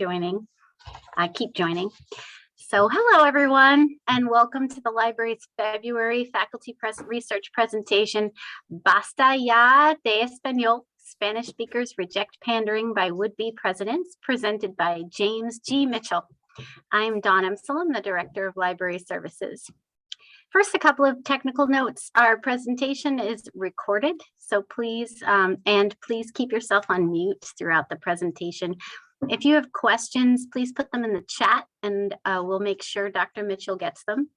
joining. Keep joining. So hello, everyone, and welcome to the library's February faculty research presentation, Basta ya de español, Spanish speakers reject pandering by would-be presidents, presented by James G. Mitchell. I'm Dawn Emsellem, the Director of Library Services. First, a couple of technical notes. Our presentation is recorded, so please keep yourself on mute throughout the presentation. If you have questions, please put them in the chat and we'll make sure Dr. Mitchell gets them.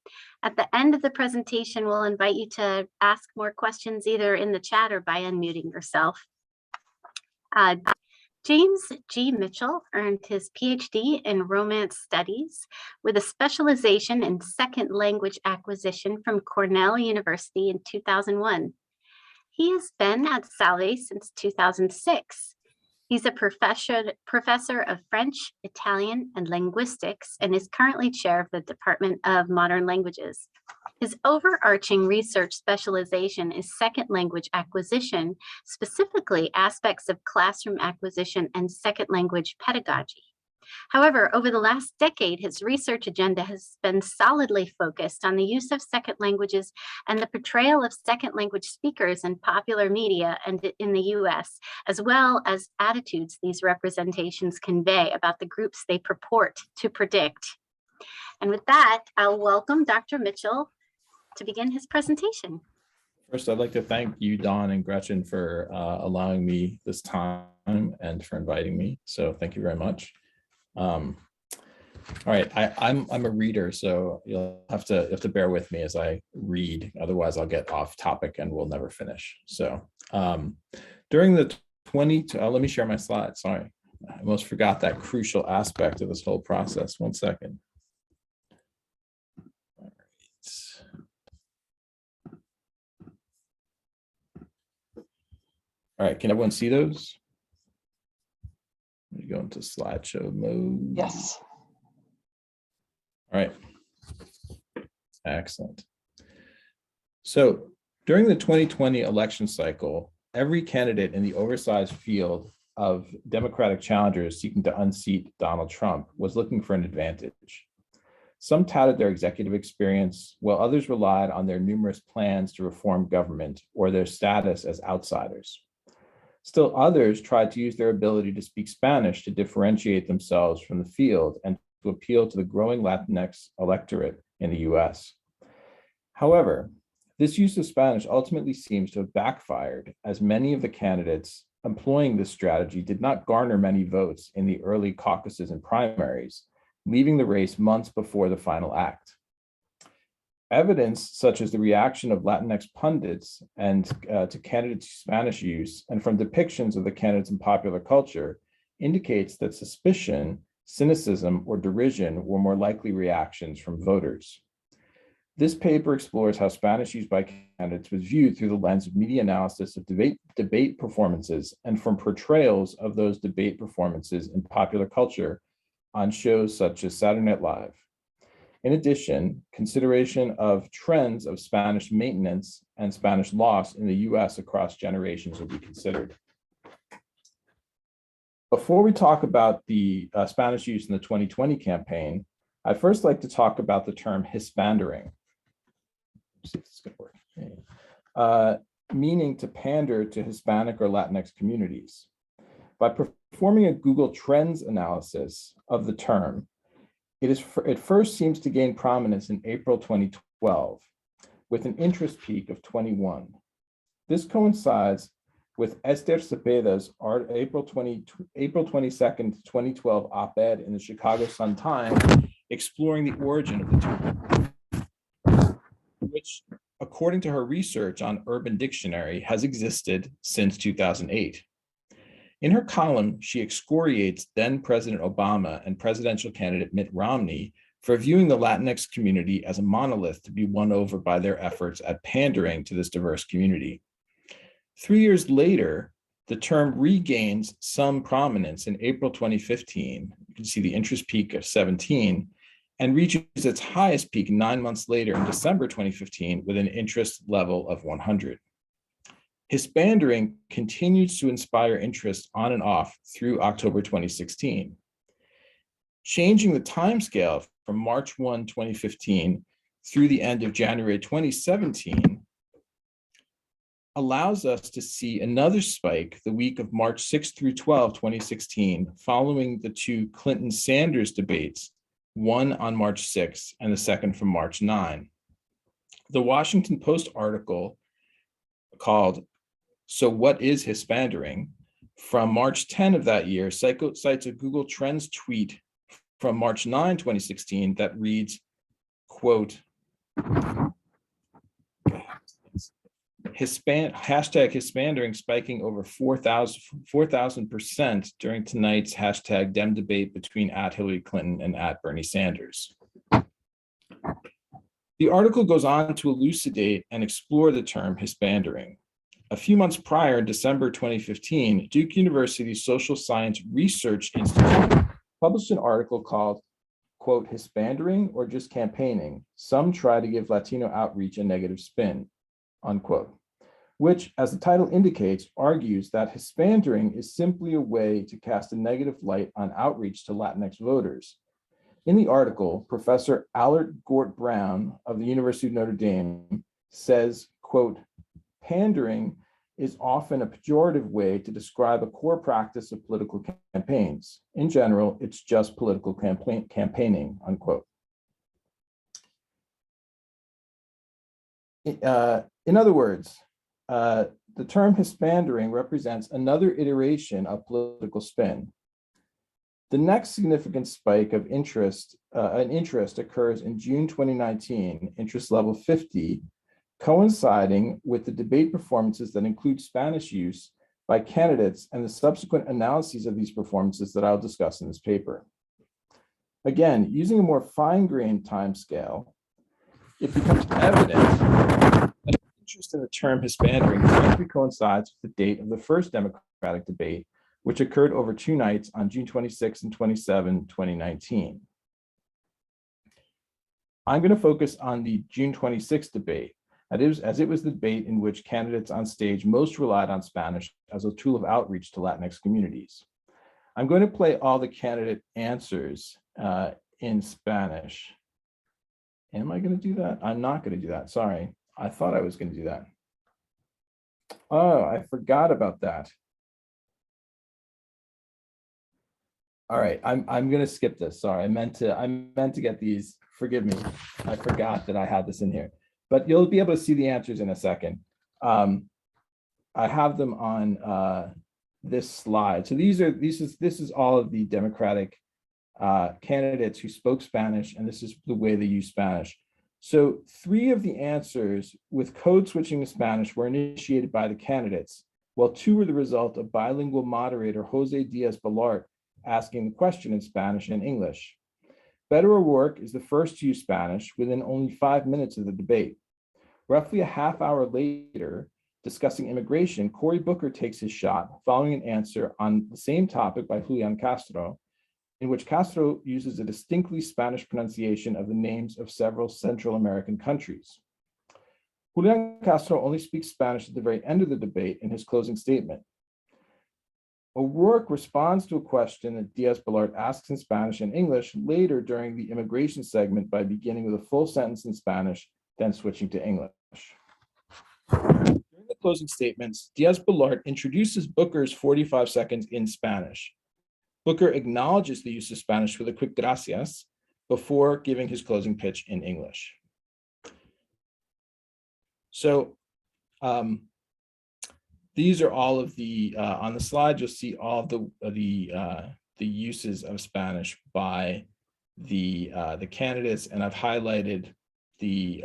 At the end of the presentation, we'll invite you to ask more questions either in the chat or by unmuting yourself. James G. Mitchell earned his Ph.D. in Romance Studies with a specialization in second language acquisition from Cornell University in 2001. He has been at Salve since 2006. He's a professor of French, Italian, and linguistics, and is currently chair of the Department of Modern Languages. His overarching research specialization is second language acquisition, specifically aspects of classroom acquisition and second language pedagogy. However, over the last decade, his research agenda has been solidly focused on the use of second languages and the portrayal of second language speakers in popular media and in the US, as well as attitudes these representations convey about the groups they purport to predict. And with that, I'll welcome Dr. Mitchell to begin his presentation. First, I'd like to thank you, Dawn and Gretchen, for allowing me this time and for inviting me. So thank you very much. All right, I'm a reader, so you'll have to bear with me as I read. Otherwise, I'll get off topic and we'll never finish. So during the let me share my slides. Sorry, I almost forgot that crucial aspect of this whole process. One second. All right, can everyone see those? Let me go into slideshow mode. Yes. All right. Excellent. So during the 2020 election cycle, every candidate in the oversized field of Democratic challengers seeking to unseat Donald Trump was looking for an advantage. Some touted their executive experience, while others relied on their numerous plans to reform government or their status as outsiders. Still others tried to use their ability to speak Spanish to differentiate themselves from the field and to appeal to the growing Latinx electorate in the US. However, this use of Spanish ultimately seems to have backfired, as many of the candidates employing this strategy did not garner many votes in the early caucuses and primaries, leaving the race months before the final act. Evidence such as the reaction of Latinx pundits and to candidates' Spanish use and from depictions of the candidates in popular culture indicates that suspicion, cynicism, or derision were more likely reactions from voters. This paper explores how Spanish use by candidates was viewed through the lens of media analysis of debate performances and from portrayals of those debate performances in popular culture on shows such as Saturday Night Live. In addition, consideration of trends of Spanish maintenance and Spanish loss in the US across generations will be considered. Before we talk about the Spanish use in the 2020 campaign, I'd first like to talk about the term Hispandering. See if this is going to work. Meaning to pander to Hispanic or Latinx communities. By performing a Google Trends analysis of the term, it first seems to gain prominence in April 2012, with an interest peak of 21. This coincides with Esther Cepeda's April 22nd, 2012 op-ed in the Chicago Sun-Times exploring the origin of the term, which, according to her research on Urban Dictionary, has existed since 2008. In her column, she excoriates then President Obama and presidential candidate Mitt Romney for viewing the Latinx community as a monolith to be won over by their efforts at pandering to this diverse community. 3 years later, the term regains some prominence in April 2015. You can see the interest peak of 17 and reaches its highest peak 9 months later in December 2015 with an interest level of 100. Hispandering continues to inspire interest on and off through October 2016. changing the timescale from March 1, 2015 through the end of January 2017 allows us to see another spike the week of March 6 through 12, 2016, following the two Clinton-Sanders debates, one on March 6 and the second from March 9. The Washington Post article called "So What is Hispandering?" from March 10 of that year cites a Google Trends tweet from March 9, 2016 that reads, quote, hashtag Hispandering spiking over 4,000% during tonight's hashtag Dem debate between @Hillary Clinton and @Bernie Sanders. The article goes on to elucidate and explore the term Hispandering. A few months prior, in December 2015, Duke University's Social Science Research Institute published an article called, quote, Hispandering or just campaigning? Some try to give Latino outreach a negative spin, unquote, which, as the title indicates, argues that Hispandering is simply a way to cast a negative light on outreach to Latinx voters. In the article, Professor Allert Gort Brown of the University of Notre Dame says, quote, pandering is often a pejorative way to describe a core practice of political campaigns. In general, it's just political campaigning, unquote. In other words, the term Hispandering represents another iteration of political spin. The next significant spike of interest occurs in June 2019, interest level 50, coinciding with the debate performances that include Spanish use by candidates and the subsequent analyses of these performances that I'll discuss in this paper. Again, using a more fine-grained timescale, it becomes evident that interest in the term Hispandering directly coincides with the date of the first Democratic debate, which occurred over 2 nights on June 26 and 27, 2019. I'm going to focus on the June 26 debate, as it was the debate in which candidates on stage most relied on Spanish as a tool of outreach to Latinx communities. I'm going to play all the candidate answers in Spanish. Am I going to do that? I'm not going to do that. Sorry. I thought I was going to do that. Oh, I forgot about that. All right, I'm going to skip this. Sorry, I meant to get these. Forgive me. I forgot that I had this in here. But you'll be able to see the answers in a second. I have them on this slide. So this is all of the Democratic candidates who spoke Spanish, and this is the way they use Spanish. So 3 of the answers with code switching to Spanish were initiated by the candidates, while 2 were the result of bilingual moderator Jose Diaz-Balart asking the question in Spanish and English. Beto O'Rourke is the first to use Spanish within only 5 minutes of the debate. Roughly a half hour later, discussing immigration, Cory Booker takes his shot following an answer on the same topic by Julian Castro, in which Castro uses a distinctly Spanish pronunciation of the names of several Central American countries. Julian Castro only speaks Spanish at the very end of the debate in his closing statement. O'Rourke responds to a question that Diaz-Balart asks in Spanish and English later during the immigration segment by beginning with a full sentence in Spanish, then switching to English. During the closing statements, Diaz-Balart introduces Booker's 45 seconds in Spanish. Booker acknowledges the use of Spanish with a quick gracias before giving his closing pitch in English. So these are all of the, on the slide, you'll see all of the uses of Spanish by the candidates, and I've highlighted the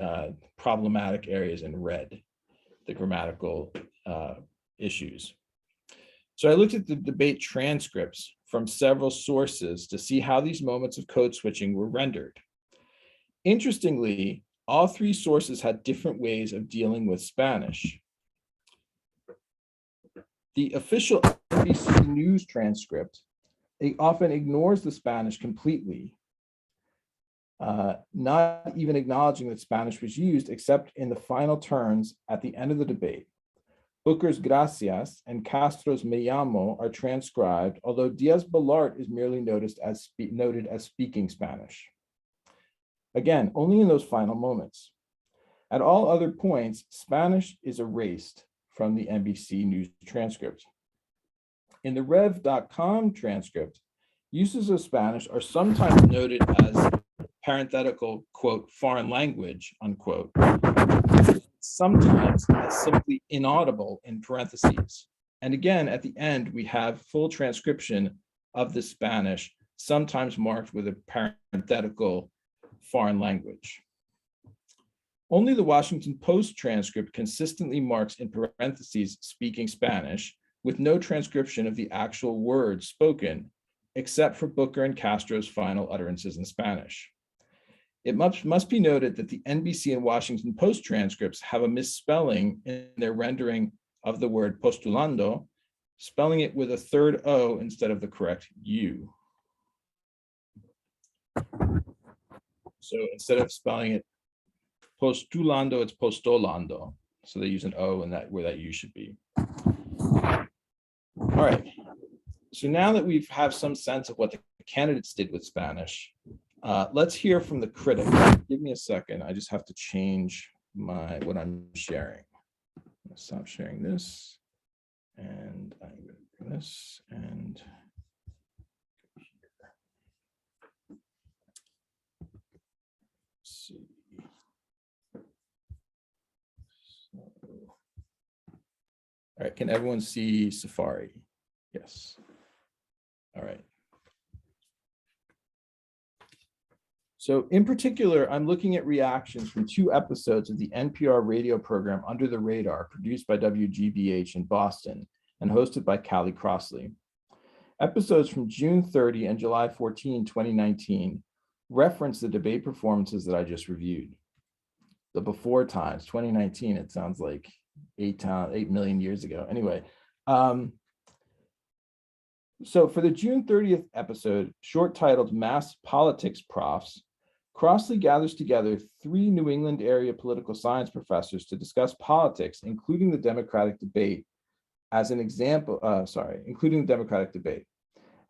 problematic areas in red, the grammatical issues. So I looked at the debate transcripts from several sources to see how these moments of code switching were rendered. Interestingly, all 3 sources had different ways of dealing with Spanish. The official NBC News transcript, it often ignores the Spanish completely, not even acknowledging that Spanish was used except in the final turns at the end of the debate. Booker's gracias and Castro's me llamo are transcribed, although Diaz-Balart is merely noted as speaking Spanish. Again, only in those final moments. At all other points, Spanish is erased from the NBC News transcript. In the Rev.com transcript, uses of Spanish are sometimes noted as parenthetical, quote, foreign language, unquote, sometimes as simply inaudible in parentheses. And again, at the end, we have full transcription of the Spanish, sometimes marked with a parenthetical foreign language. Only the Washington Post transcript consistently marks in parentheses speaking Spanish, with no transcription of the actual words spoken, except for Booker and Castro's final utterances in Spanish. It must be noted that the NBC and Washington Post transcripts have a misspelling in their rendering of the word postulando, spelling it with a third O instead of the correct U. So instead of spelling it postulando, it's postolando. So they use an O in that where that U should be. All right. So now that we have some sense of what the candidates did with Spanish, let's hear from the critic. Give me a second. I just have to change what I'm sharing. I'm going to stop sharing this, and I'm going to do this, and let's see. All right, can everyone see Safari? Yes. All right. So in particular, I'm looking at reactions from 2 episodes of the NPR radio program Under the Radar, produced by WGBH in Boston and hosted by Callie Crossley. Episodes from June 30 and July 14, 2019, reference the debate performances that I just reviewed. The before times, 2019, it sounds like 8 million years ago. Anyway, so for the June 30th episode, short titled Mass Politics Profs, Crossley gathers together 3 New England area political science professors to discuss politics, including the Democratic debate as an example, including the Democratic debate.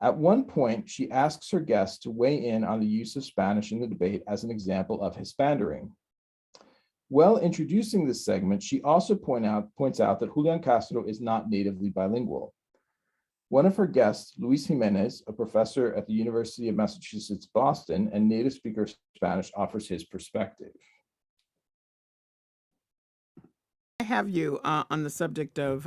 At one point, she asks her guests to weigh in on the use of Spanish in the debate as an example of Hispandering. While introducing this segment, she also points out that Julian Castro is not natively bilingual. One of her guests, Luis Jimenez, a professor at the University of Massachusetts, Boston, and native speaker of Spanish, offers his perspective. I have you on the subject of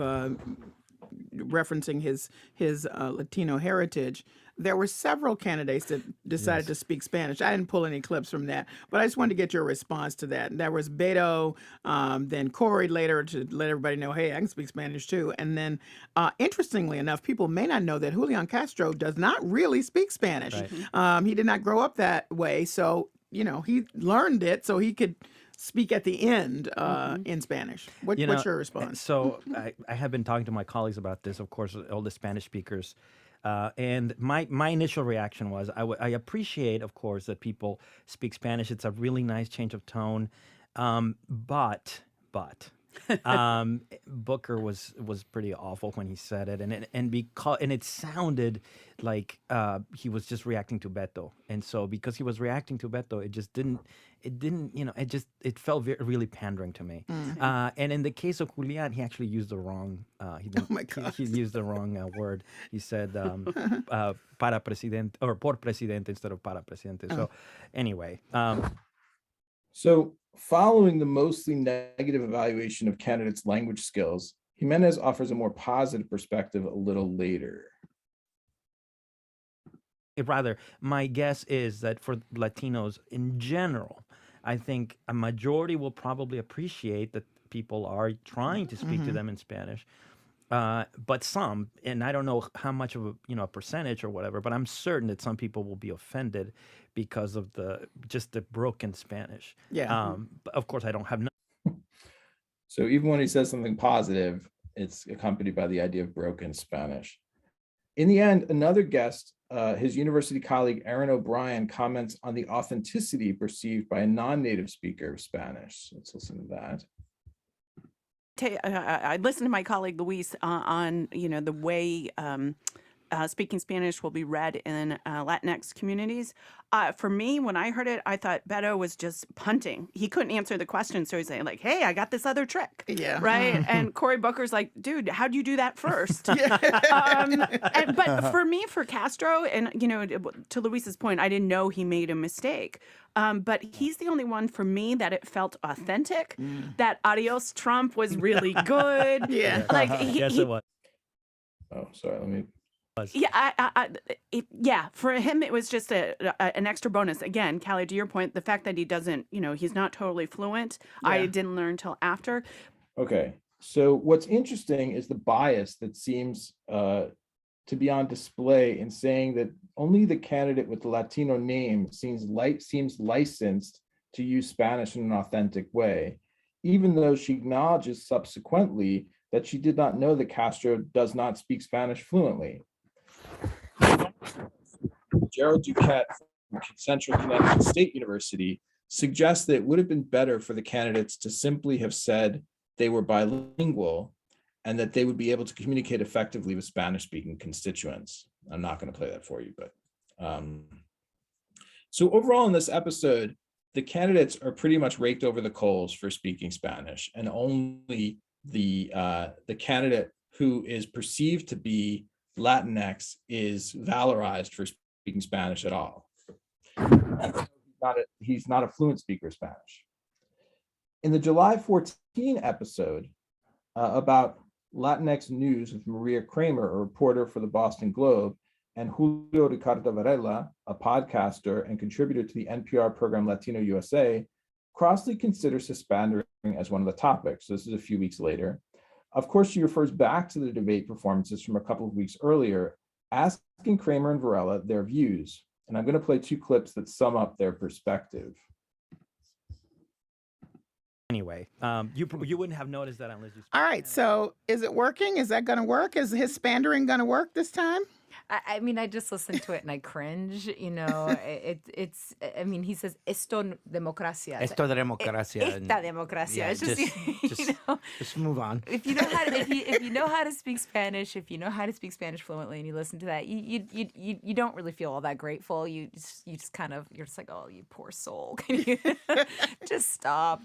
referencing his Latino heritage. There were several candidates that decided to speak Spanish. I didn't pull any clips from that, but I just wanted to get your response to that. There was Beto, then Corey later to let everybody know, hey, I can speak Spanish too. And then, interestingly enough, people may not know that Julian Castro does not really speak Spanish. Right. He did not grow up that way, so he learned it so he could speak at the end in Spanish. What's your response? So I have been talking to my colleagues about this, of course, all the Spanish speakers. And my initial reaction was, I appreciate, of course, that people speak Spanish. It's a really nice change of tone. But Booker was pretty awful when he said it, and it sounded like he was just reacting to Beto, and so because he was reacting to Beto, it felt really pandering to me. And in the case of Julian, he actually used the wrong. He used the wrong word. He said para presidente or por presidente instead of para presidente. So anyway. So following the mostly negative evaluation of candidates' language skills, Jimenez offers a more positive perspective a little later. Rather, my guess is that for Latinos in general, I think a majority will probably appreciate that people are trying to speak to them in Spanish. But some, and I don't know how much of a percentage or whatever, but I'm certain that some people will be offended because of the broken Spanish. Yeah. But of course, I don't have. So even when he says something positive, it's accompanied by the idea of broken Spanish. In the end, another guest, his university colleague Aaron O'Brien, comments on the authenticity perceived by a non-native speaker of Spanish. So let's listen to that. I listened to my colleague Luis on the way speaking Spanish will be read in Latinx communities. For me, when I heard it, I thought Beto was just punting. He couldn't answer the question, so he's saying like, "Hey, I got this other trick." Yeah. Right. And Cory Booker's like, "Dude, how'd you do that first?" But for me, for Castro, and to Luis's point, I didn't know he made a mistake. But he's the only one for me that it felt authentic. That Adios Trump was really good. Yeah. Like Yes, it was. Oh, sorry. Let me. Yeah, for him it was just an extra bonus. Again, Callie, to your point, the fact that he doesn't, he's not totally fluent. Yeah. I didn't learn till after. Okay. So what's interesting is the bias that seems to be on display in saying that only the candidate with the Latino name seems licensed to use Spanish in an authentic way, even though she acknowledges subsequently that she did not know that Castro does not speak Spanish fluently. Gerald Duquette from Central Connecticut State University suggests that it would have been better for the candidates to simply have said they were bilingual and that they would be able to communicate effectively with Spanish-speaking constituents. I'm not going to play that for you, but so overall in this episode, the candidates are pretty much raked over the coals for speaking Spanish, and only the candidate who is perceived to be Latinx is valorized for speaking Spanish at all. He's not a fluent speaker of Spanish. In the July 14 episode about Latinx news with Maria Kramer, a reporter for the Boston Globe, and Julio Ricardo Varela, a podcaster and contributor to the NPR program Latino USA, Crossley considers Hispandering as one of the topics. So this is a few weeks later. Of course, she refers back to the debate performances from a couple of weeks earlier, asking Kramer and Varela their views. And I'm going to play two clips that sum up their perspective. Anyway, you wouldn't have noticed that unless you. All right. So is it working? Is that going to work? Is Hispandering going to work this time? I mean, I just listened to it and I cringe. It's. I mean, he says "esto democracia." Esto de democracia. Esta democracia. Yeah, It's just, just move on. if you know how to, if you know how to speak Spanish, if you know how to speak Spanish fluently, and you listen to that, you don't really feel all that grateful. You just kind of, you're just like, oh, you poor soul. Can you just stop?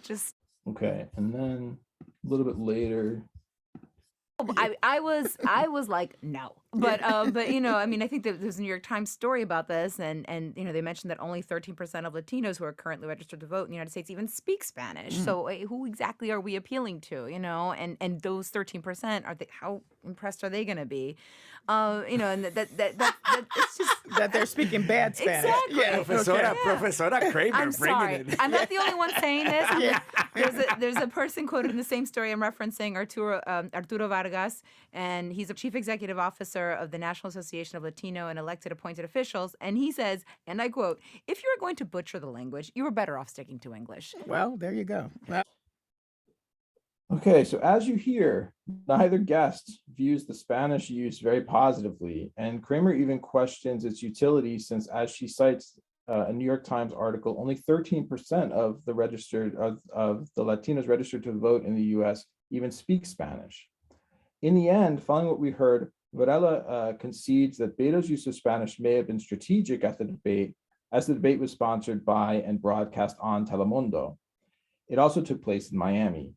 Okay, and then a little bit later. I was like, no, but I mean, I think that there's a New York Times story about this, and they mentioned that only 13% of Latinos who are currently registered to vote in the United States even speak Spanish. So who exactly are we appealing to? And those 13% how impressed are they going to be? And that it's just That they're speaking bad Spanish. Exactly. Yeah. Professora Kramer I'm bringing sorry. it. I'm not the only one saying this. Yeah. There's a person quoted in the same story I'm referencing, Arturo Vargas, and he's a chief executive officer of the National Association of Latino and Elected Appointed Officials, and he says, and I quote, "If you were going to butcher the language, you were better off sticking to English." Well, there you go. Well, Okay, so as you hear, neither guest views the Spanish use very positively, and Kramer even questions its utility since, as she cites a New York Times article, only 13% of the Latinos registered to vote in the U.S. even speak Spanish. In the end, following what we heard, Varela concedes that Beto's use of Spanish may have been strategic at the debate, as the debate was sponsored by and broadcast on Telemundo. It also took place in Miami.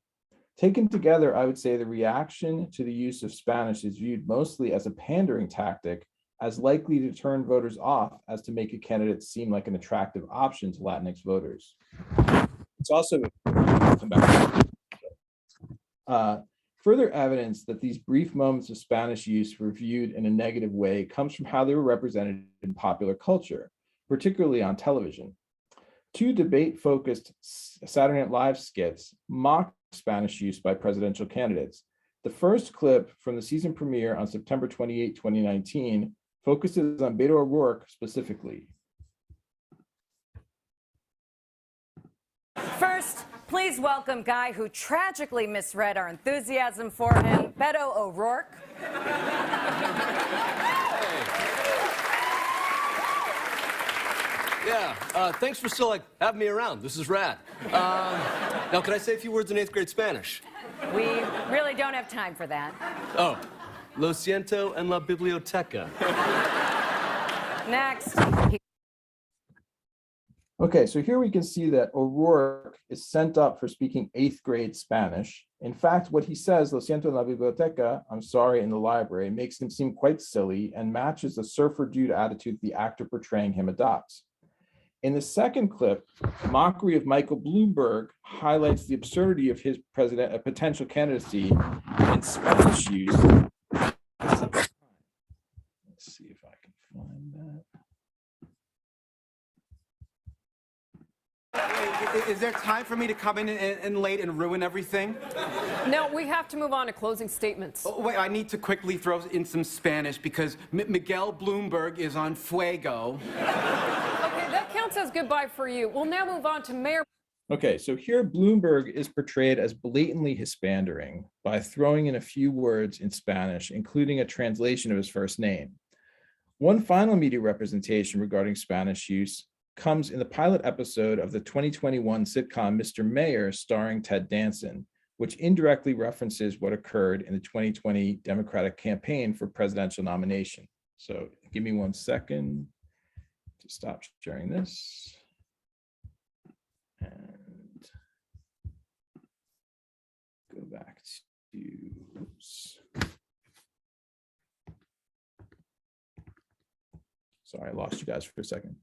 Taken together, I would say the reaction to the use of Spanish is viewed mostly as a pandering tactic, as likely to turn voters off as to make a candidate seem like an attractive option to Latinx voters. It's also further evidence that these brief moments of Spanish use were viewed in a negative way comes from how they were represented in popular culture, particularly on television. Two debate-focused Saturday Night Live skits mocked Spanish use by presidential candidates. The first clip from the season premiere on September 28, 2019, focuses on Beto O'Rourke specifically. First, please welcome guy who tragically misread our enthusiasm for him, Beto O'Rourke. Yeah, thanks for still having me around. This is rad. Now, can I say a few words in 8th grade Spanish? We really don't have time for that. Oh, lo siento en la biblioteca. Next. Okay, so here we can see that O'Rourke is sent up for speaking 8th grade Spanish. In fact, what he says, lo siento en la biblioteca, I'm sorry, in the library, makes him seem quite silly and matches the surfer dude attitude the actor portraying him adopts. In the second clip, mockery of Michael Bloomberg highlights the absurdity of his potential candidacy in Spanish use. Let's see if I can find that. Is there time for me to come in late and ruin everything? No, we have to move on to closing statements. Oh, wait, I need to quickly throw in some Spanish because Miguel Bloomberg is on fuego. Okay, that counts as goodbye for you. We'll now move on to Mayor. Okay, so here Bloomberg is portrayed as blatantly Hispandering by throwing in a few words in Spanish, including a translation of his first name. One final media representation regarding Spanish use comes in the pilot episode of the 2021 sitcom Mr. Mayor starring Ted Danson, which indirectly references what occurred in the 2020 Democratic campaign for presidential nomination. So give me 1 second to stop sharing this. And go back to, oops. Sorry, I lost you guys for a second.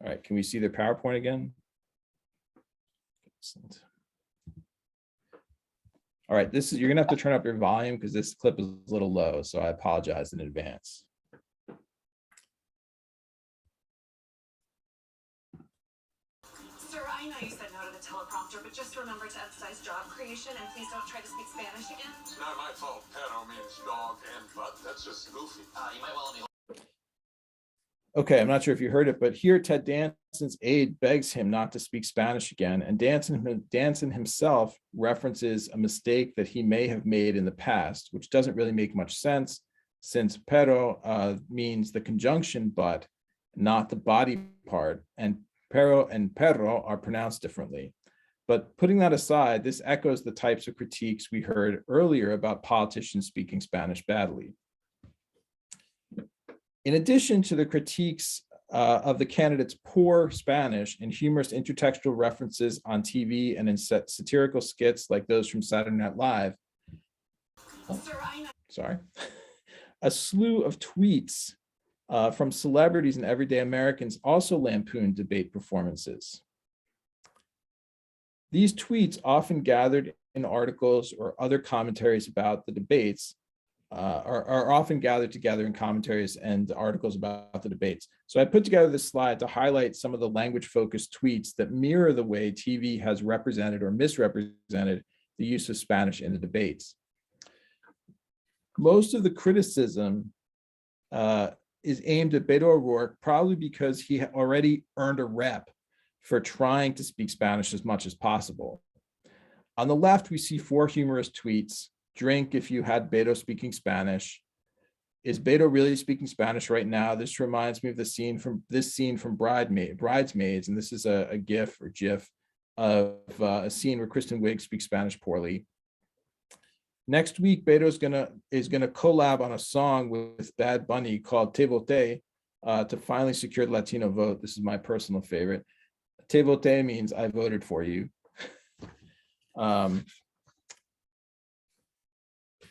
All right, can we see the PowerPoint again? Excellent. All right, you're gonna have to turn up your volume because this clip is a little low, so I apologize in advance. Sir, I know you said no to the teleprompter, but just remember to emphasize job creation and please don't try to speak Spanish again. It's not my fault. Perro means dog and butt. That's just goofy. You might well let me. Okay, I'm not sure if you heard it, but here Ted Danson's aide begs him not to speak Spanish again, and Danson himself references a mistake that he may have made in the past, which doesn't really make much sense since perro means the conjunction but, not the body part, and perro and perro are pronounced differently. But putting that aside, this echoes the types of critiques we heard earlier about politicians speaking Spanish badly. In addition to the critiques of the candidate's poor Spanish and humorous intertextual references on TV and in satirical skits like those from Saturday Night Live, a slew of tweets from celebrities and everyday Americans also lampooned debate performances. These tweets, often gathered in articles or other commentaries about the debates, are often gathered together in commentaries and articles about the debates. So I put together this slide to highlight some of the language-focused tweets that mirror the way TV has represented or misrepresented the use of Spanish in the debates. Most of the criticism is aimed at Beto O'Rourke, probably because he already earned a rep for trying to speak Spanish as much as possible. On the left, we see 4 humorous tweets. Drink if you had Beto speaking Spanish. Is Beto really speaking Spanish right now? This reminds me of the scene from Bridesmaids, and this is a GIF or GIF of a scene where Kristen Wiig speaks Spanish poorly. Next week, Beto is gonna collab on a song with Bad Bunny called Te Voté to finally secure the Latino vote. This is my personal favorite. Te Voté means I voted for you.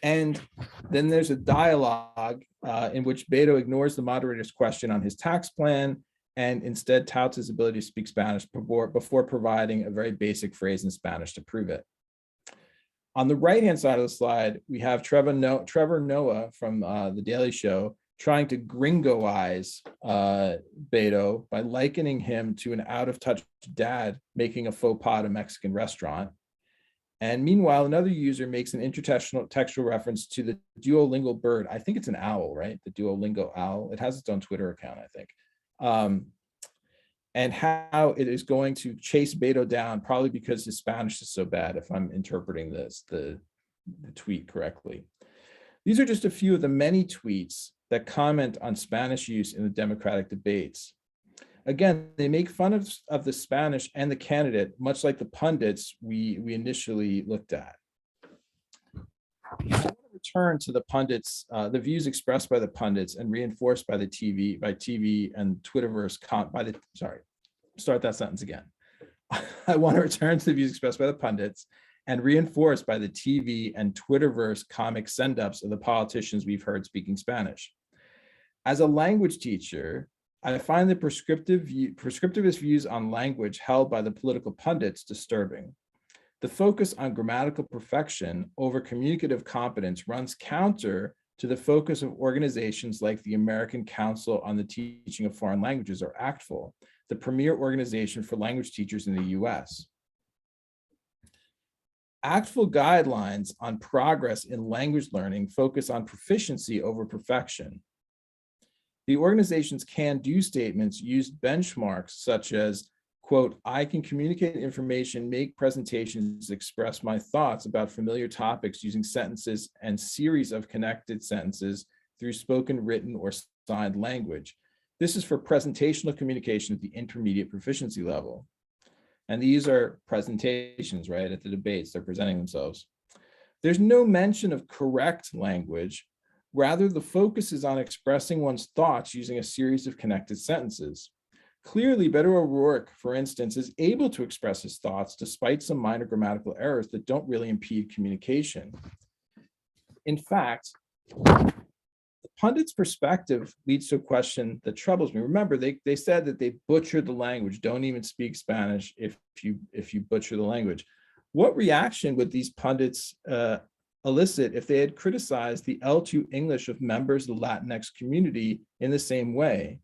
And then there's a dialogue in which Beto ignores the moderator's question on his tax plan and instead touts his ability to speak Spanish before providing a very basic phrase in Spanish to prove it. On the right-hand side of the slide, we have Trevor Noah from The Daily Show trying to gringoize Beto by likening him to an out-of-touch dad making a faux pas at a Mexican restaurant. And meanwhile, another user makes an intertextual reference to the Duolingo bird. I think it's an owl, right? The Duolingo owl. It has its own Twitter account, I think. And how it is going to chase Beto down, probably because his Spanish is so bad, if I'm interpreting the tweet correctly. These are just a few of the many tweets that comment on Spanish use in the Democratic debates. Again, they make fun of the Spanish and the candidate, much like the pundits we initially looked at. I want to return to the pundits, the views expressed by the pundits and reinforced by the TV and Twitterverse start that sentence again. I want to return to the views expressed by the pundits and reinforced by the TV and Twitterverse comic send-ups of the politicians we've heard speaking Spanish. As a language teacher, I find the prescriptivist views on language held by the political pundits disturbing. The focus on grammatical perfection over communicative competence runs counter to the focus of organizations like the American Council on the Teaching of Foreign Languages, or ACTFL, the premier organization for language teachers in the US. ACTFL guidelines on progress in language learning focus on proficiency over perfection. The organization's can-do statements use benchmarks such as, quote, I can communicate information, make presentations, express my thoughts about familiar topics using sentences and series of connected sentences through spoken, written, or signed language. This is for presentational communication at the intermediate proficiency level. And these are presentations, right, at the debates, they're presenting themselves. There's no mention of correct language. Rather, the focus is on expressing one's thoughts using a series of connected sentences. Clearly, Beto O'Rourke, for instance, is able to express his thoughts despite some minor grammatical errors that don't really impede communication. In fact, the pundit's perspective leads to a question that troubles me. Remember, they said that they butchered the language. Don't even speak Spanish if you butcher the language. What reaction would these pundits elicit if they had criticized the L2 English of members of the Latinx community in the same way?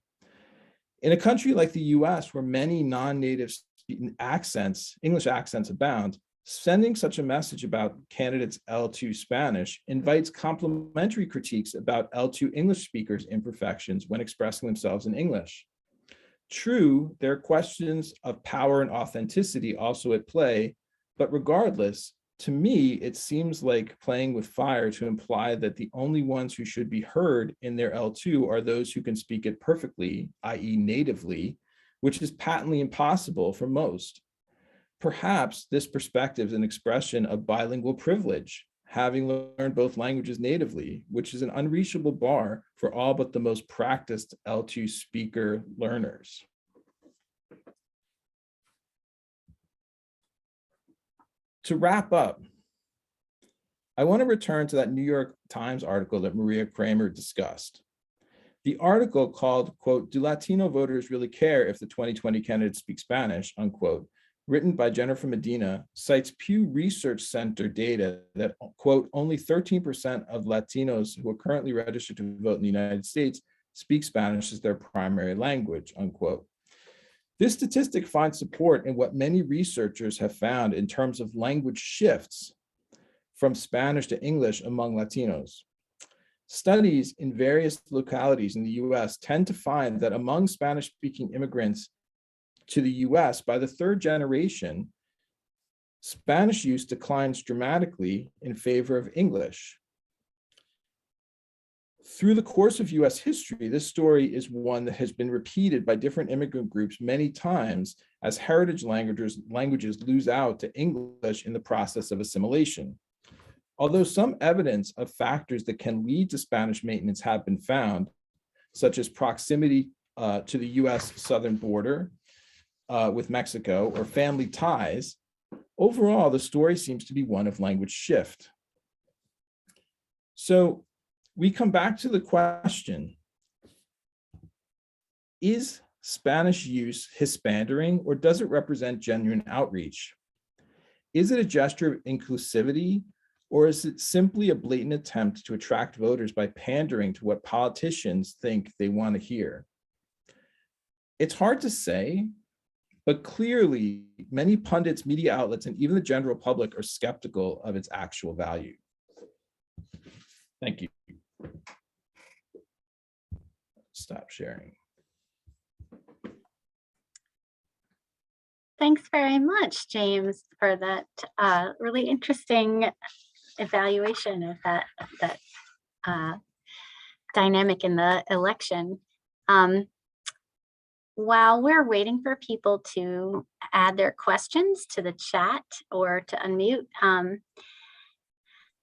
In a country like the US, where many non-native English accents abound, sending such a message about candidates L2 Spanish invites complementary critiques about L2 English speakers' imperfections when expressing themselves in English. True, there are questions of power and authenticity also at play, but regardless, to me, it seems like playing with fire to imply that the only ones who should be heard in their L2 are those who can speak it perfectly, i.e. natively, which is patently impossible for most. Perhaps this perspective is an expression of bilingual privilege, having learned both languages natively, which is an unreachable bar for all but the most practiced L2 speaker learners. To wrap up, I want to return to that New York Times article that Maria Kramer discussed. The article called, quote, Do Latino voters really care if the 2020 candidates speak Spanish, unquote, written by Jennifer Medina, cites Pew Research Center data that, quote, only 13% of Latinos who are currently registered to vote in the United States speak Spanish as their primary language, unquote. This statistic finds support in what many researchers have found in terms of language shifts from Spanish to English among Latinos. Studies in various localities in the US tend to find that among Spanish-speaking immigrants to the US, by the third generation, Spanish use declines dramatically in favor of English. Through the course of US history, this story is one that has been repeated by different immigrant groups many times as heritage languages lose out to English in the process of assimilation. Although some evidence of factors that can lead to Spanish maintenance have been found, such as proximity to the US southern border with Mexico or family ties, overall, the story seems to be one of language shift. So we come back to the question, is Spanish use Hispandering, or does it represent genuine outreach? Is it a gesture of inclusivity, or is it simply a blatant attempt to attract voters by pandering to what politicians think they want to hear? It's hard to say, but clearly many pundits, media outlets, and even the general public are skeptical of its actual value. Thank you. Stop sharing. Thanks very much, James, for that really interesting evaluation of that dynamic in the election. While we're waiting for people to add their questions to the chat or to unmute,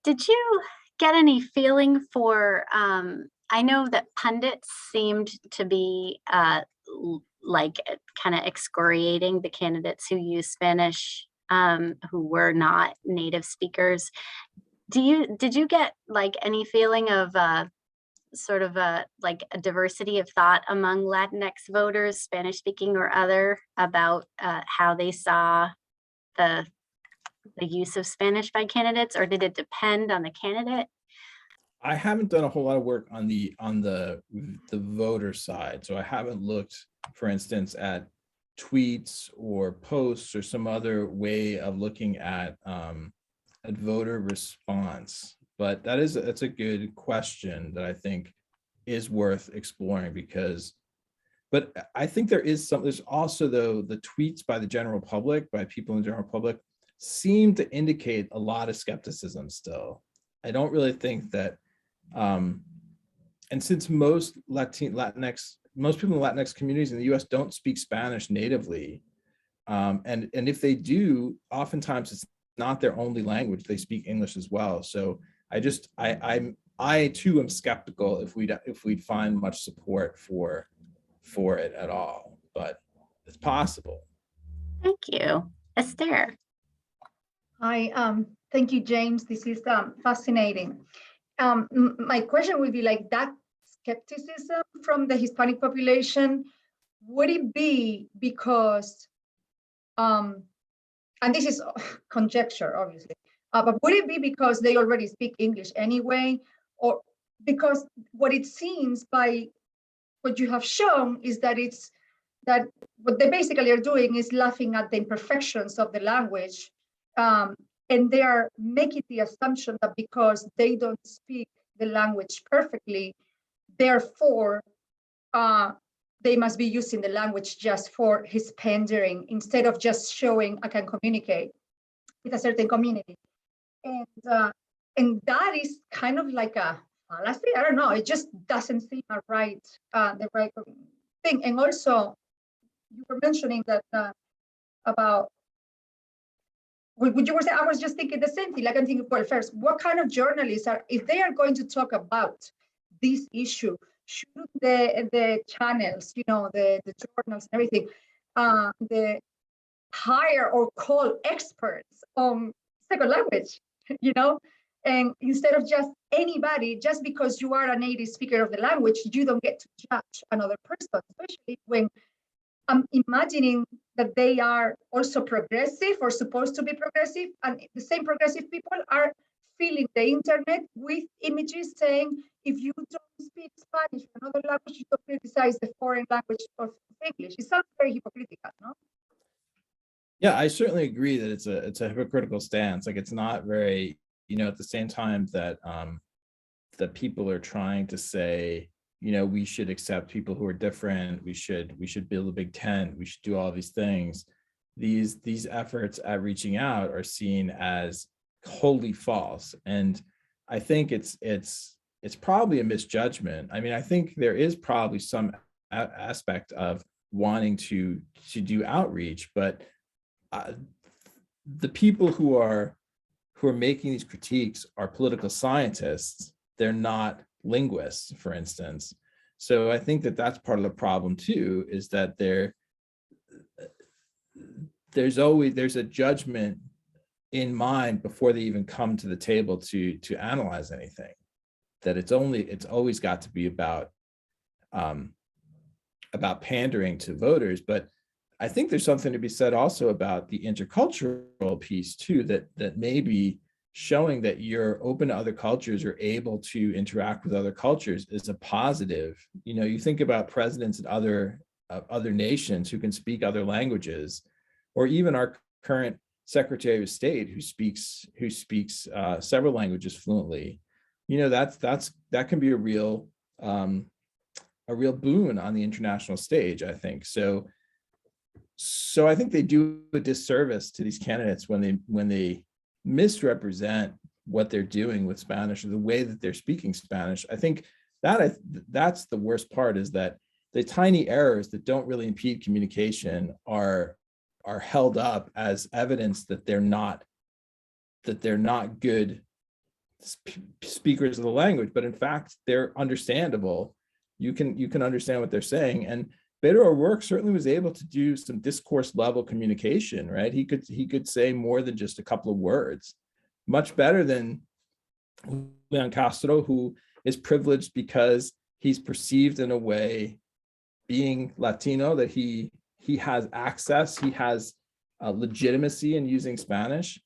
did you get any feeling for, I know that pundits seemed to be like kind of excoriating the candidates who use Spanish, who were not native speakers. Did you get like any feeling of sort of like a diversity of thought among Latinx voters, Spanish speaking or other, about how they saw the use of Spanish by candidates, or did it depend on the candidate? I haven't done a whole lot of work on the voter side, so I haven't looked, for instance, at tweets or posts or some other way of looking at voter response. But that's a good question that I think is worth exploring, but I think there's also, though, the tweets by the general public, by people in the general public, seem to indicate a lot of skepticism still. I don't really think that, and since most people in Latinx communities in the US don't speak Spanish natively, and if they do, oftentimes it's not their only language, they speak English as well. So I too am skeptical if we'd find much support for it at all, but it's possible. Thank you. Esther. Hi, thank you, James. This is fascinating. My question would be, like, that skepticism from the Hispanic population, would it be because, and this is conjecture, obviously, but would it be because they already speak English anyway, or because what it seems by what you have shown is that what they basically are doing is laughing at the imperfections of the language, and they are making the assumption that because they don't speak the language perfectly, therefore they must be using the language just for Hispandering instead of just showing I can communicate with a certain community. And that is kind of like a fallacy. I don't know. It just doesn't seem the right thing. And also, you were mentioning that about what you were saying. I was just thinking the same thing. Like, I'm thinking, well, first, what kind of journalists are, if they are going to talk about this issue, shouldn't the channels, the journals and everything, the hire or call experts on second language, and instead of just anybody, just because you are a native speaker of the language, you don't get to judge another person, especially when I'm imagining that they are also progressive or supposed to be progressive, and the same progressive people are filling the internet with images saying, if you don't speak Spanish or another language, you don't criticize the foreign language of English. It sounds very hypocritical, no? Yeah, I certainly agree that it's a hypocritical stance. Like, it's not very, at the same time that that people are trying to say, we should accept people who are different. We should build a big tent. We should do all these things. These efforts at reaching out are seen as wholly false, and I think it's probably a misjudgment. I mean, I think there is probably some aspect of wanting to do outreach, but the people who are making these critiques are political scientists. They're not linguists, for instance. So I think that that's part of the problem too, is that there's a judgment in mind before they even come to the table to analyze anything, that it's always got to be about pandering to voters. But I think there's something to be said also about the intercultural piece too, that may be showing that you're open to other cultures or able to interact with other cultures is a positive. You think about presidents in other nations who can speak other languages, or even our current Secretary of State who speaks several languages fluently. That can be a real boon on the international stage, I think. So I think they do a disservice to these candidates when they misrepresent what they're doing with Spanish or the way that they're speaking Spanish. I think that's the worst part, is that the tiny errors that don't really impede communication are held up as evidence that they're not good speakers of the language, but in fact they're understandable. You can understand what they're saying. And Beto O'Rourke certainly was able to do some discourse level communication, right? He could say more than just a couple of words, much better than Julian Castro, who is privileged because he's perceived in a way, being Latino, that he has access, he has legitimacy in using Spanish.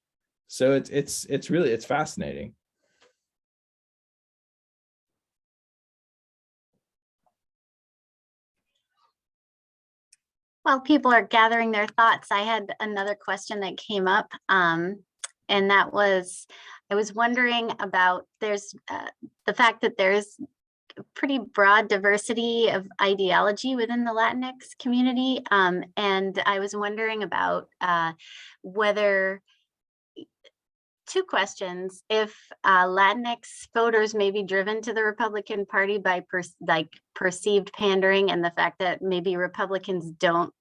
So it's really fascinating. While people are gathering their thoughts, I had another question that came up, and that was, I was wondering about the fact that there's pretty broad diversity of ideology within the Latinx community, and I was wondering about whether, two questions, if Latinx voters may be driven to the Republican Party by perceived pandering, and the fact that maybe Republicans don't,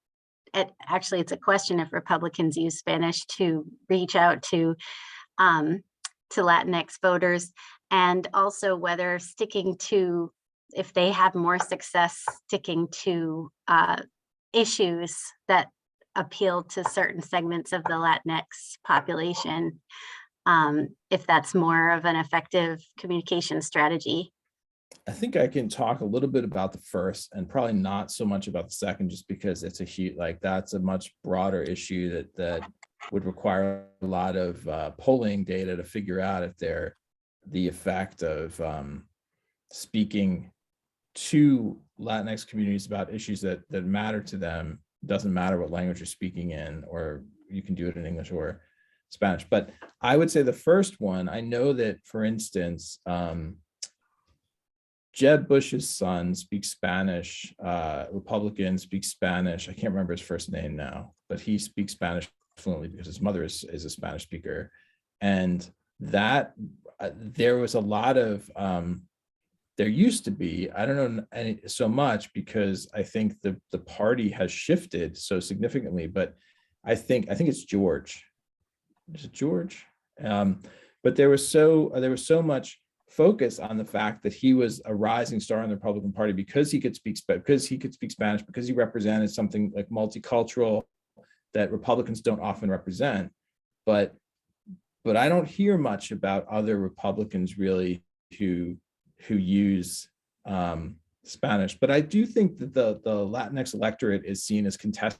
actually it's a question if Republicans use Spanish to reach out to Latinx voters, and also whether if they have more success sticking to issues that appeal to certain segments of the Latinx population, if that's more of an effective communication strategy. I think I can talk a little bit about the first and probably not so much about the second, just because it's that's a much broader issue that would require a lot of polling data to figure out if the effect of speaking to Latinx communities about issues that matter to them. Doesn't matter what language you're speaking in, or you can do it in English or Spanish. But I would say the first one, I know that, for instance, Jeb Bush's son speaks Spanish, Republican, speaks Spanish. I can't remember his first name now, but he speaks Spanish fluently because his mother is a Spanish speaker. And that there was a lot of, there used to be, I don't know so much, because I think the party has shifted so significantly, but I think it's George. Is it George? But there was so much focus on the fact that he was a rising star in the Republican Party because he could speak Spanish, because he represented something like multicultural that Republicans don't often represent. But I don't hear much about other Republicans really who use Spanish. But I do think that the Latinx electorate is seen as contested,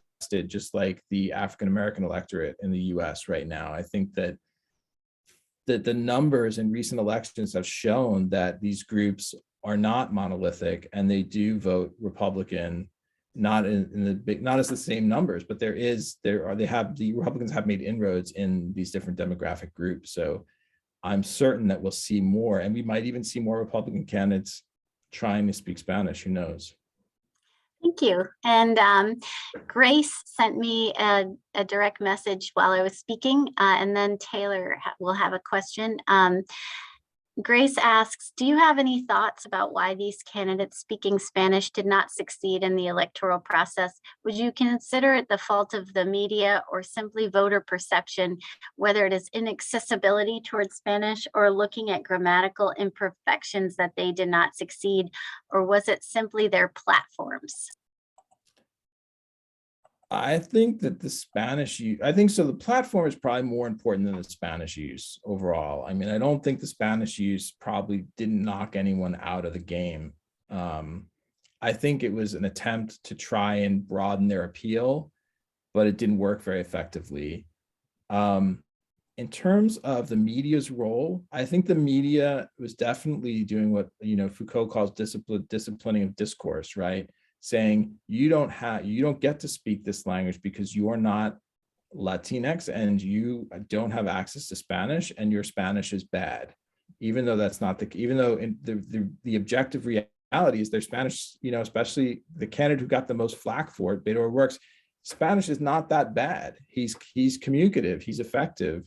just like the African American electorate in the US right now. I think that the numbers in recent elections have shown that these groups are not monolithic, and they do vote Republican, not as the same numbers, but the Republicans have made inroads in these different demographic groups. So I'm certain that we'll see more, and we might even see more Republican candidates trying to speak Spanish. Who knows? Thank you. And Grace sent me a direct message while I was speaking, and then Taylor will have a question. Grace asks, do you have any thoughts about why these candidates speaking Spanish did not succeed in the electoral process? Would you consider it the fault of the media or simply voter perception, whether it is inaccessibility towards Spanish or looking at grammatical imperfections that they did not succeed, or was it simply their platforms? I think that the platform is probably more important than the Spanish use overall. I mean, I don't think the Spanish use probably didn't knock anyone out of the game. I think it was an attempt to try and broaden their appeal, but it didn't work very effectively. In terms of the media's role, I think the media was definitely doing what Foucault calls disciplining of discourse, right? Saying you don't get to speak this language because you are not Latinx and you don't have access to Spanish, and your Spanish is bad, even though that's not even though the objective reality is their Spanish, especially the candidate who got the most flack for it, Beto O'Rourke's Spanish is not that bad. He's communicative, he's effective,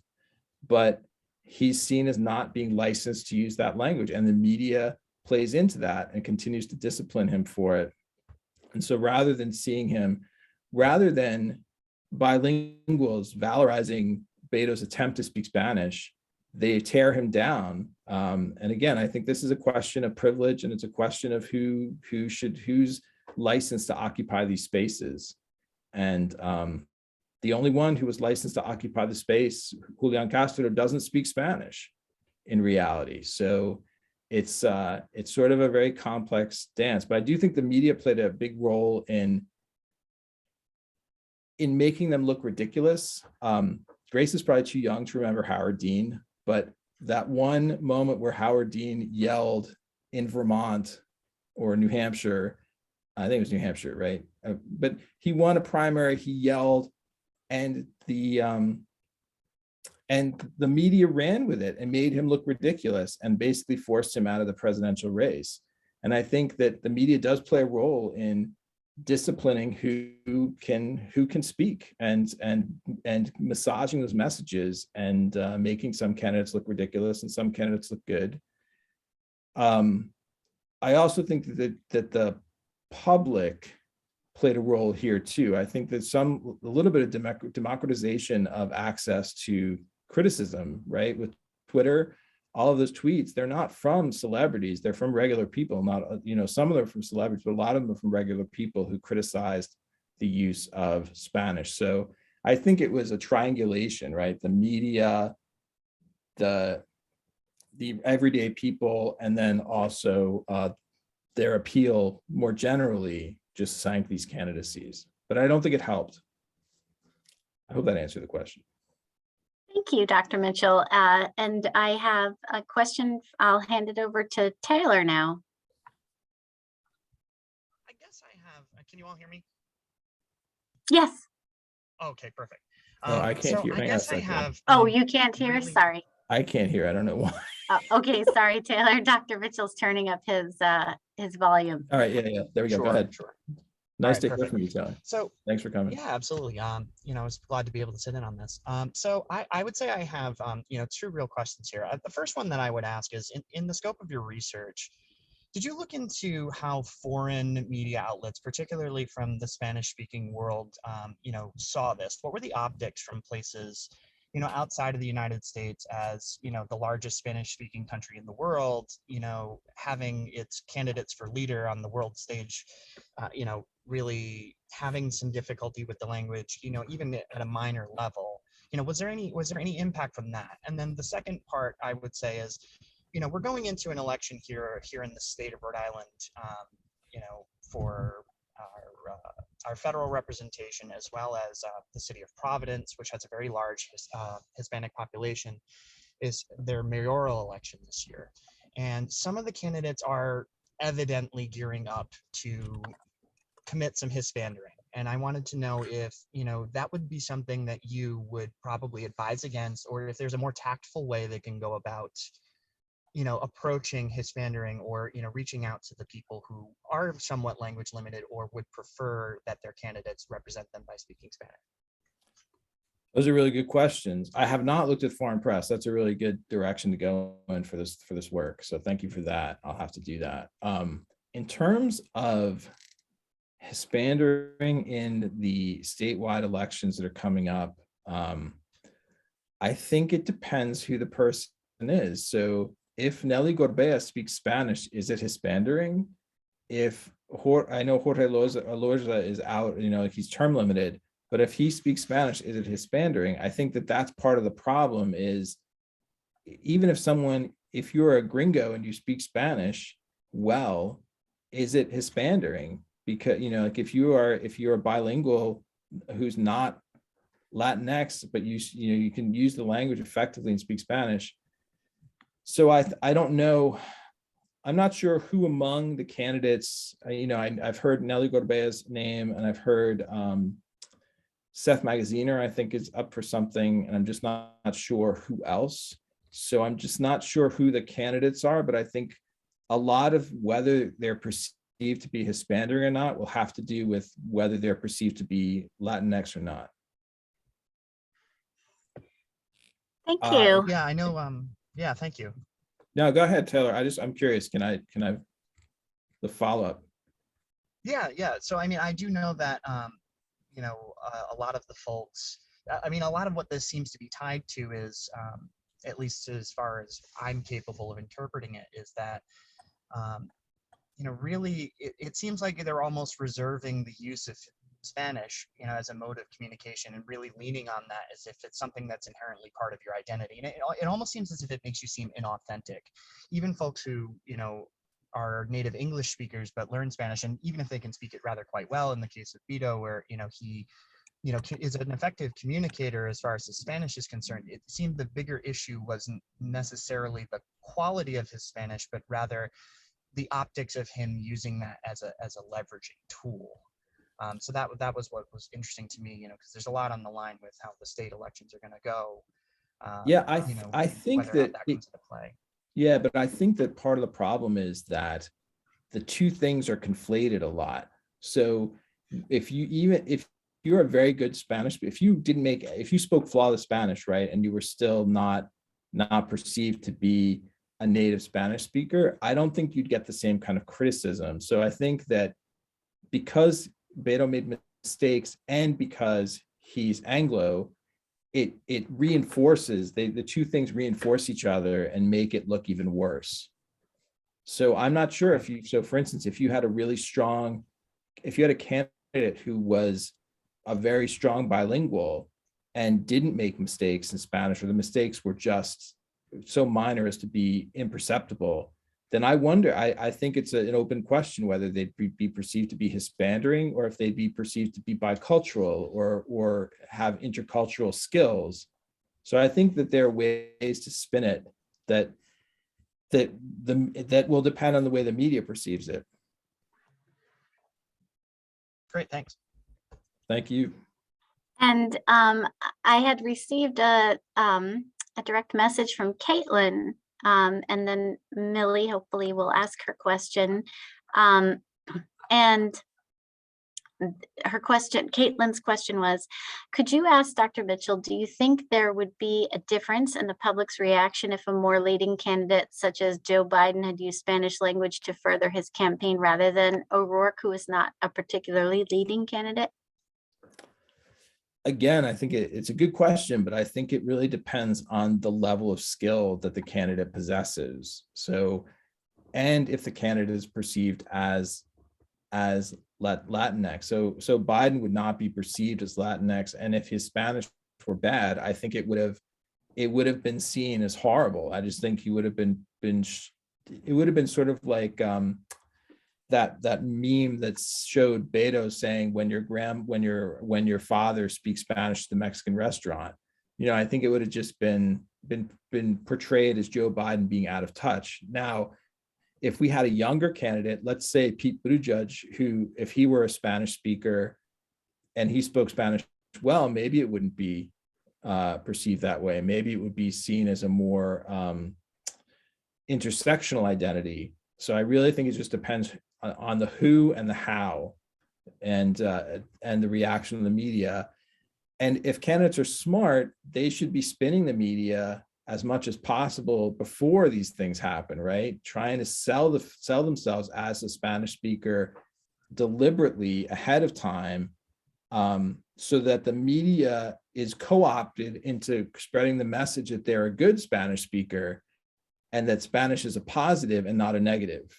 but he's seen as not being licensed to use that language, and the media plays into that and continues to discipline him for it. And so rather than bilinguals valorizing Beto's attempt to speak Spanish, they tear him down. And again, I think this is a question of privilege, and it's a question of who's licensed to occupy these spaces. And the only one who was licensed to occupy the space, Julian Castro, doesn't speak Spanish in reality. So it's sort of a very complex dance. But I do think the media played a big role in making them look ridiculous. Grace is probably too young to remember Howard Dean, but that one moment where Howard Dean yelled in Vermont or New Hampshire, I think it was New Hampshire, right? But he won a primary, he yelled, and the media ran with it and made him look ridiculous and basically forced him out of the presidential race. And I think that the media does play a role in disciplining who can speak and massaging those messages and making some candidates look ridiculous and some candidates look good. I also think that the public played a role here too. I think that a little bit of democratization of access to criticism, right? With Twitter, all of those tweets, they're not from celebrities, they're from regular people. Not, some of them are from celebrities, but a lot of them are from regular people who criticized the use of Spanish. So I think it was a triangulation, right? The media, the everyday people, and then also their appeal more generally just sank these candidacies. But I don't think it helped. I hope that answered the question. Thank you, Dr. Mitchell. And I have a question. I'll hand it over to Taylor now. I guess I have, can you all hear me? Yes. Okay, perfect. No, I can't hear. I guess I have. Oh, you can't hear? really- Sorry. I can't hear. I don't know why. Okay, sorry, Taylor. Dr. Mitchell's turning up his volume. All right, yeah. There we go. Go ahead. Sure. Nice right, to hear perfect. from you, Taylor. So Thanks for coming. yeah, absolutely. I was glad to be able to sit in on this. So I would say I have, two real questions here. The first one that I would ask is, in the scope of your research, did you look into how foreign media outlets, particularly from the Spanish-speaking world, saw this? What were the optics from places, outside of the United States as, the largest Spanish-speaking country in the world, having its candidates for leader on the world stage, really having some difficulty with the language, even at a minor level? Was there any impact from that? And then the second part I would say is, we're going into an election here in the state of Rhode Island, for our federal representation, as well as the city of Providence, which has a very large Hispanic population, is their mayoral election this year. And some of the candidates are evidently gearing up to commit some Hispandering. And I wanted to know if, that would be something that you would probably advise against, or if there's a more tactful way they can go about, approaching Hispandering, or, reaching out to the people who are somewhat language limited or would prefer that their candidates represent them by speaking Spanish. Those are really good questions. I have not looked at foreign press. That's a really good direction to go in for this work. So thank you for that. I'll have to do that. In terms of Hispandering in the statewide elections that are coming up, I think it depends who the person is. So if Nelly Gorbea speaks Spanish, is it Hispandering? I know Jorge Lorza is out, he's term limited, but if he speaks Spanish, is it Hispandering? I think that that's part of the problem. Is even if you're a gringo and you speak Spanish well, is it Hispandering? Because, like if you're a bilingual who's not Latinx, but you can use the language effectively and speak Spanish. So I don't know. I'm not sure who among the candidates, I've heard Nelly Gorbea's name, and I've heard Seth Magaziner, I think, is up for something, and I'm just not sure who else. So I'm just not sure who the candidates are, but I think a lot of whether they're perceived to be Hispandering or not will have to do with whether they're perceived to be Latinx or not. Thank you. Yeah, I know. Yeah, thank you. No, go ahead, Taylor. I'm curious. Can I the follow-up? Yeah. So I mean, I do know that a lot of the folks. I mean, a lot of what this seems to be tied to is, at least as far as I'm capable of interpreting it, is that really it seems like they're almost reserving the use of Spanish, as a mode of communication, and really leaning on that as if it's something that's inherently part of your identity. And it almost seems as if it makes you seem inauthentic. Even folks who, are native English speakers but learn Spanish, and even if they can speak it rather quite well, in the case of Beto, where, he is an effective communicator as far as his Spanish is concerned, it seemed the bigger issue wasn't necessarily the quality of his Spanish, but rather the optics of him using that as a leveraging tool. So that was what was interesting to me, because there's a lot on the line with how the state elections are going to go. Yeah, I think whether or not that that comes into play. Yeah, but I think that part of the problem is that the two things are conflated a lot. So if you're a very good Spanish, if you spoke flawless Spanish, right, and you were still not perceived to be a native Spanish speaker, I don't think you'd get the same kind of criticism. So I think that because Beto made mistakes and because he's Anglo, it reinforces, the two things reinforce each other and make it look even worse. So I'm not sure for instance, if you had a candidate who was a very strong bilingual and didn't make mistakes in Spanish, or the mistakes were just so minor as to be imperceptible, then I wonder, I think it's an open question whether they'd be perceived to be Hispandering, or if they'd be perceived to be bicultural or have intercultural skills. So I think that there are ways to spin it that will depend on the way the media perceives it. Great, thanks. Thank you. And I had received a direct message from Caitlyn, and then Millie hopefully will ask her question. And Caitlyn's question was, could you ask Dr. Mitchell, do you think there would be a difference in the public's reaction if a more leading candidate such as Joe Biden had used Spanish language to further his campaign rather than O'Rourke, who is not a particularly leading candidate? Again, I think it's a good question, but I think it really depends on the level of skill that the candidate possesses. So, and if the candidate is perceived as Latinx. So Biden would not be perceived as Latinx, and if his Spanish were bad, I think it would have been seen as horrible. I just think he would have been it would have been sort of like that meme that showed Beto saying, when your father speaks Spanish at the Mexican restaurant. I think it would have just been portrayed as Joe Biden being out of touch. Now, if we had a younger candidate, let's say Pete Buttigieg, who, if he were a Spanish speaker and he spoke Spanish well, maybe it wouldn't be perceived that way. Maybe it would be seen as a more intersectional identity. So I really think it just depends on the who and the how, and the reaction of the media. And if candidates are smart, they should be spinning the media as much as possible before these things happen, right? Trying to sell themselves as a Spanish speaker deliberately ahead of time, so that the media is co-opted into spreading the message that they're a good Spanish speaker and that Spanish is a positive and not a negative.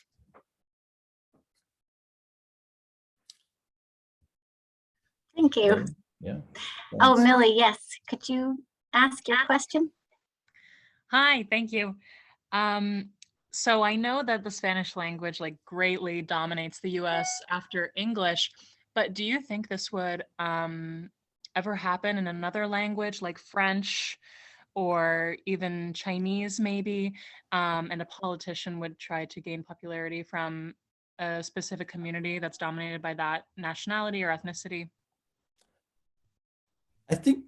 Thank you. Yeah. Oh, Millie, yes. Could you ask your question? Hi, thank you. So I know that the Spanish language greatly dominates the US after English, but do you think this would ever happen in another language like French or even Chinese maybe, and a politician would try to gain popularity from a specific community that's dominated by that nationality or ethnicity? I think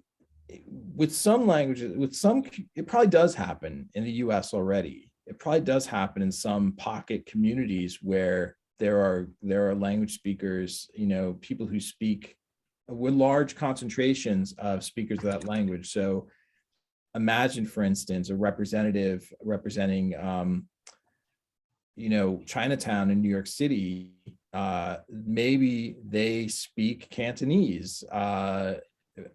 with some languages, it probably does happen in the US already. It probably does happen in some pocket communities where there are language speakers, people who speak with large concentrations of speakers of that language. So imagine, for instance, a representative representing, Chinatown in New York City. Maybe they speak Cantonese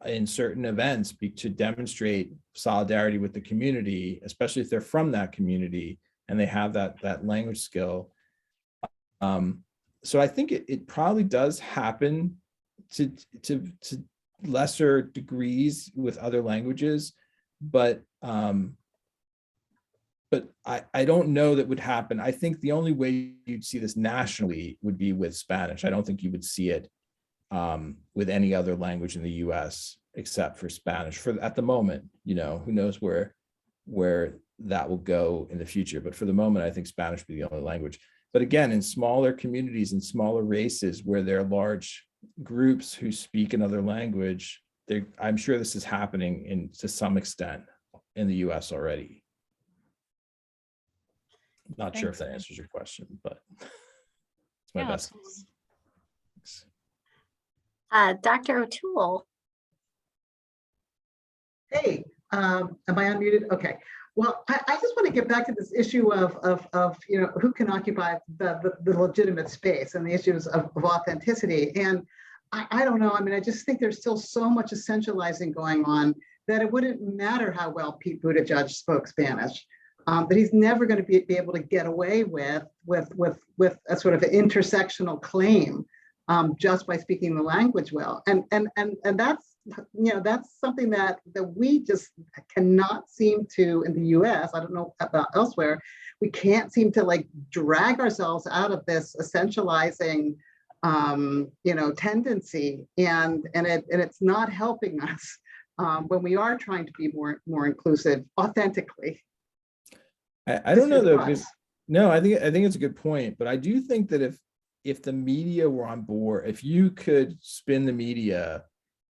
in certain events to demonstrate solidarity with the community, especially if they're from that community and they have that language skill. So I think it probably does happen to lesser degrees with other languages, but I don't know that would happen. I think the only way you'd see this nationally would be with Spanish. I don't think you would see it with any other language in the US except for Spanish at the moment. Who knows where that will go in the future. But for the moment, I think Spanish would be the only language. But again, in smaller communities and smaller races where there are large groups who speak another language, I'm sure this is happening to some extent in the US already. Not sure if that answers your question, but it's my best. Dr. Otoole. Hey, am I unmuted? Okay. Well, I just want to get back to this issue of who can occupy the legitimate space and the issues of authenticity. And I don't know. I mean, I just think there's still so much essentializing going on that it wouldn't matter how well Pete Buttigieg spoke Spanish. That he's never going to be able to get away with a sort of an intersectional claim just by speaking the language well, and that's something that we just cannot seem to in the U.S. I don't know about elsewhere. We can't seem to drag ourselves out of this essentializing tendency, and it's not helping us when we are trying to be more inclusive authentically. I don't know though, because no, I think it's a good point, but I do think that if the media were on board, if you could spin the media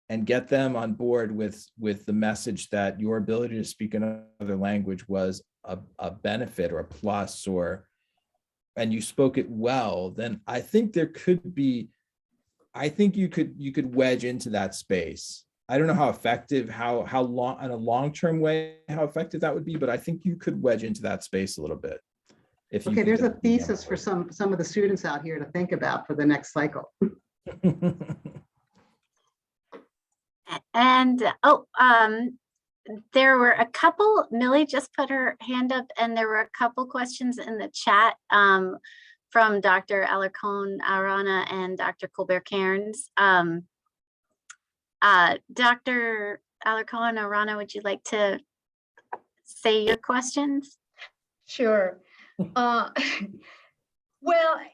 and get them on board with the message that your ability to speak another language was a benefit or a plus, and you spoke it well, then I think you could wedge into that space. I don't know how effective, how long, in a long-term way, how effective that would be, but I think you could wedge into that space a little bit. Okay, there's a thesis for some of the students out here to think about for the next cycle. And there were a couple, Millie just put her hand up, and there were a couple questions in the chat from Dr. Alarcon Arana and Dr. Colbert Cairns. Dr. Alarcon Arana, would you like to say your questions? Sure. Well,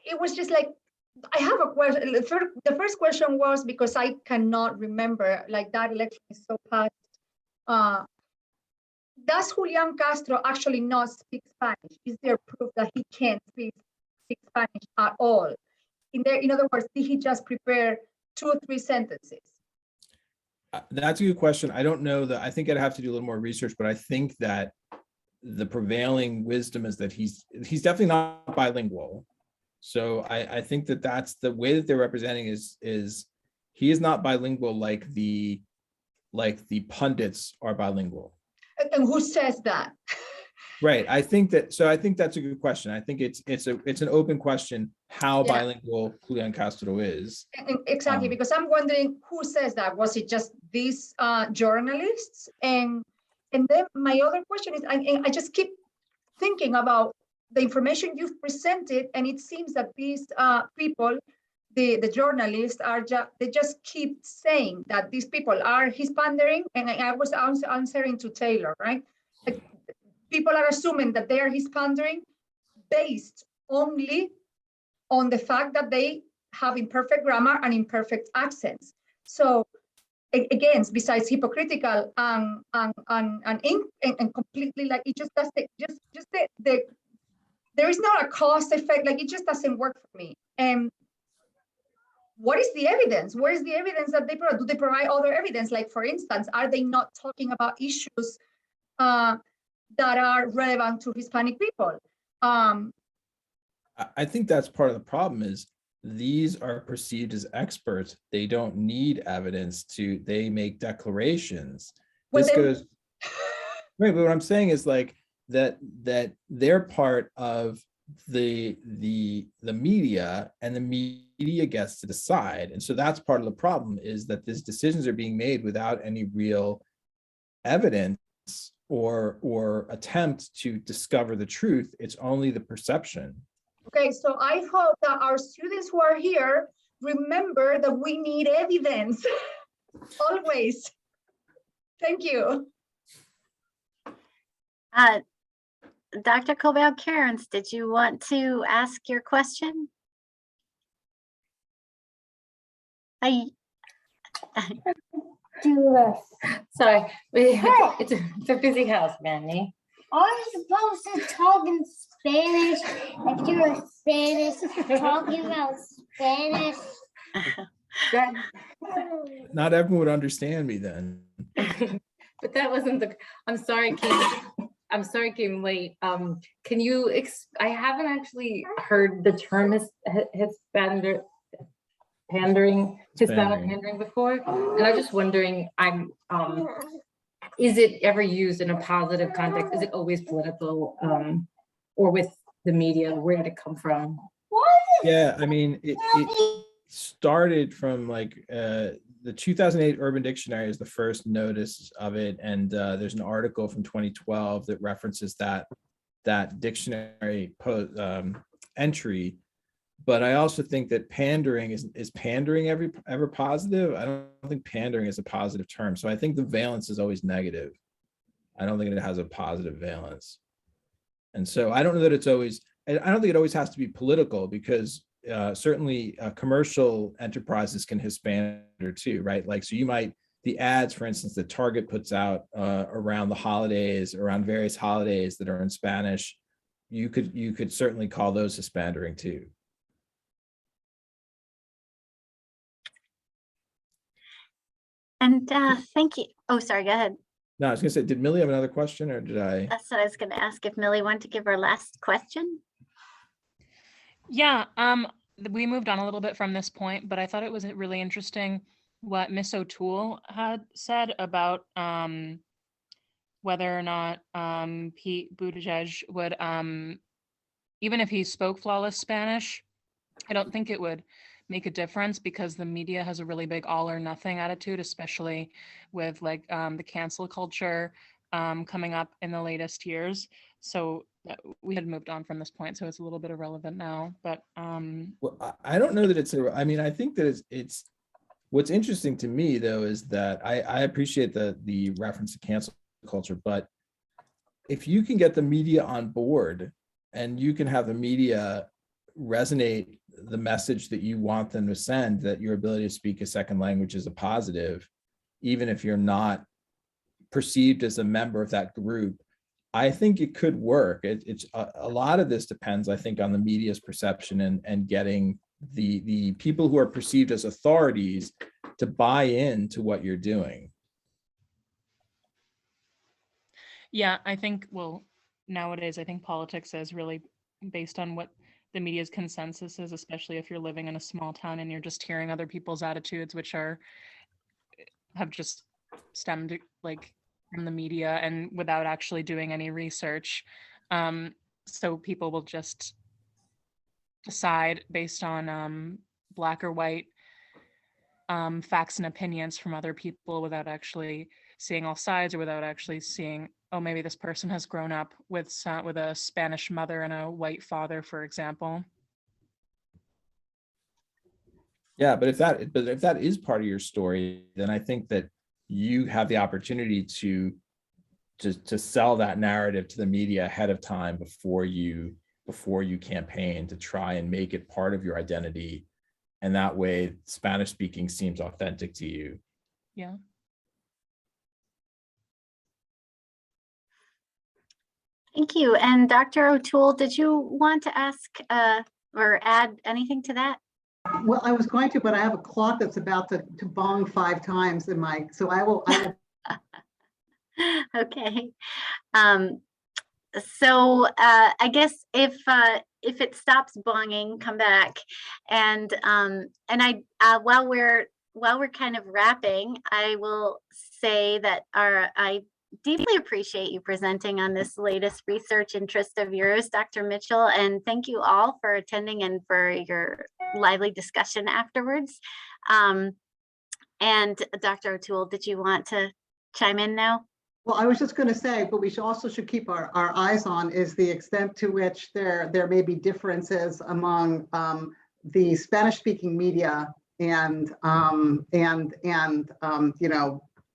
it was just I have a question. The first question was because I cannot remember, that election is so past. Does Julian Castro actually not speak Spanish? Is there proof that he can't speak Spanish at all? In other words, did he just prepare 2 or 3 sentences? That's a good question. I don't know that. I think I'd have to do a little more research, but I think that the prevailing wisdom is that he's definitely not bilingual. So I think that that's the way that they're representing is he is not bilingual like the pundits are bilingual. And who says that? Right. I think that's a good question. I think it's an open question how bilingual Julian Castro is. Exactly, because I'm wondering who says that. Was it just these journalists? And then my other question is, I just keep thinking about the information you've presented, and it seems that these people, the journalists, they just keep saying that these people are Hispandering, and I was answering to Taylor, right? People are assuming that they are Hispandering based only on the fact that they have imperfect grammar and imperfect accents. So again, besides hypocritical and completely it just does there is not a cause effect, it just doesn't work for me. And what is the evidence? Where is the evidence that they provide? Do they provide other evidence? For instance, are they not talking about issues that are relevant to Hispanic people? I think that's part of the problem is these are perceived as experts. They don't need evidence they make declarations. Right, but what I'm saying is like that they're part of the media, and the media gets to decide. And so that's part of the problem, is that these decisions are being made without any real evidence or attempt to discover the truth. It's only the perception. Okay, so I hope that our students who are here remember that we need evidence always. Thank you. Dr. Cobell-Cairns, did you want to ask your question? Sorry, it's a busy house, Manny. Are you supposed to talk in Spanish if you're Spanish talking about Spanish? Not everyone would understand me then. But that wasn't the. I'm sorry, I'm sorry, I came late. Can you? I haven't actually heard the term Hispandering before, and I was just wondering. Is it ever used in a positive context? Is it always political, or with the media? Where did it come from? Yeah, I mean, it started from like the 2008 Urban Dictionary is the first notice of it, and there's an article from 2012 that references that dictionary entry. But I also think that pandering is pandering ever positive? I don't think pandering is a positive term. So I think the valence is always negative. I don't think it has a positive valence. And so I don't know that it's always, I don't think it always has to be political, because certainly commercial enterprises can Hispander too, right? Like, so you might, the ads, for instance, that Target puts out around the holidays, around various holidays that are in Spanish, you could certainly call those Hispandering too. And thank you. Oh, sorry, go ahead. No, I was gonna say, did Millie have another question, or did I? That's what I was gonna ask, if Millie wanted to give her last question. Yeah, we moved on a little bit from this point, but I thought it was really interesting what Miss Otoole had said about whether or not Pete Buttigieg would, even if he spoke flawless Spanish, I don't think it would make a difference, because the media has a really big all or nothing attitude, especially with like the cancel culture coming up in the latest years. So we had moved on from this point, so it's a little bit irrelevant now. But well, I don't know that it's I mean, I think that it's what's interesting to me though is that I appreciate the reference to cancel culture, but if you can get the media on board and you can have the media resonate the message that you want them to send, that your ability to speak a second language is a positive, even if you're not perceived as a member of that group, I think it could work. It's a lot of this depends, I think, on the media's perception and getting the people who are perceived as authorities to buy into what you're doing. yeah, I think, well, nowadays, I think politics is really based on what the media's consensus is, especially if you're living in a small town and you're just hearing other people's attitudes, which have just stemmed like from the media and without actually doing any research. So people will just decide based on black or white facts and opinions from other people without actually seeing all sides, or without actually seeing, oh, maybe this person has grown up with a Spanish mother and a white father, for example. Yeah, but if that is part of your story, then I think that you have the opportunity to sell that narrative to the media ahead of time before you campaign, to try and make it part of your identity, and that way Spanish speaking seems authentic to you. Yeah. Thank you. And Dr. Otoole, did you want to ask or add anything to that? Well, I was going to, but I have a clock that's about to bong 5 times in my, so I will. Okay. So I guess if it stops bonging, come back. And while we're kind of wrapping, I will say that I deeply appreciate you presenting on this latest research interest of yours, Dr. Mitchell, and thank you all for attending and for your lively discussion afterwards. And Dr. Otoole, did you want to chime in now? Well, I was just going to say, but we should keep our eyes on is the extent to which there may be differences among the Spanish-speaking media and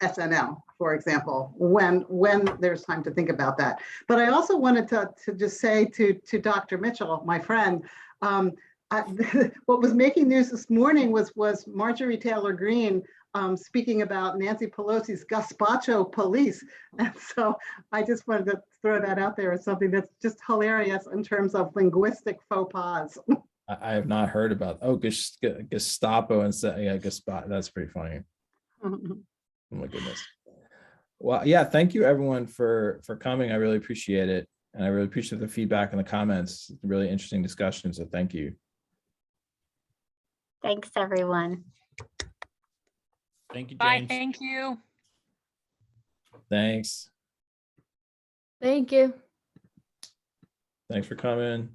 SNL, for example, when there's time to think about that. But I also wanted to just say to Dr. Mitchell, my friend, what was making news this morning was Marjorie Taylor Greene speaking about Nancy Pelosi's gazpacho police. And so I just wanted to throw that out there as something that's just hilarious in terms of linguistic faux pas. I have not heard about, Gestapo and Gestapo. That's pretty funny. Oh my goodness. Well, yeah, thank you everyone for coming. I really appreciate it. And I really appreciate the feedback and the comments. Really interesting discussion. So thank you. Thanks, everyone. Thank you, Bye. James. Thank you. Thanks. Thank you. Thanks for coming.